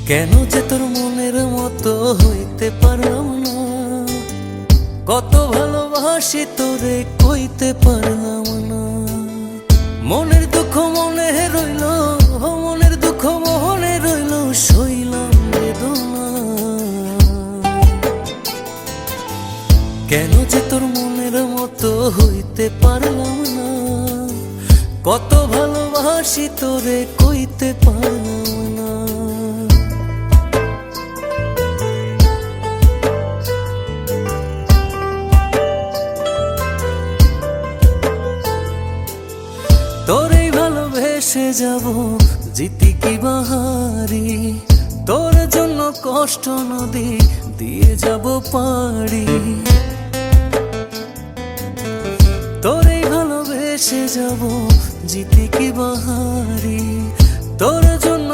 কেন যে তোর মনের মতো হইতে পারলাম না, কত ভালোবাসি তোরে কইতে পারলাম না। মনের দুঃখ মনে রইল, মনের দুঃখ মনে রইল, সইলাম বেদনা। কেন যে তোর মনের মতো হইতে পারলাম না, কত ভালোবাসি তোরে কইতে পারলাম না। তোরেই ভালোবেসে যাব, জিতি কি বাহারি, তোর জন্য কষ্ট নদী দিয়ে যাব পাড়ি। তোরেই ভালোবেসে যাব, জিতি কি বাহারি, তোর জন্য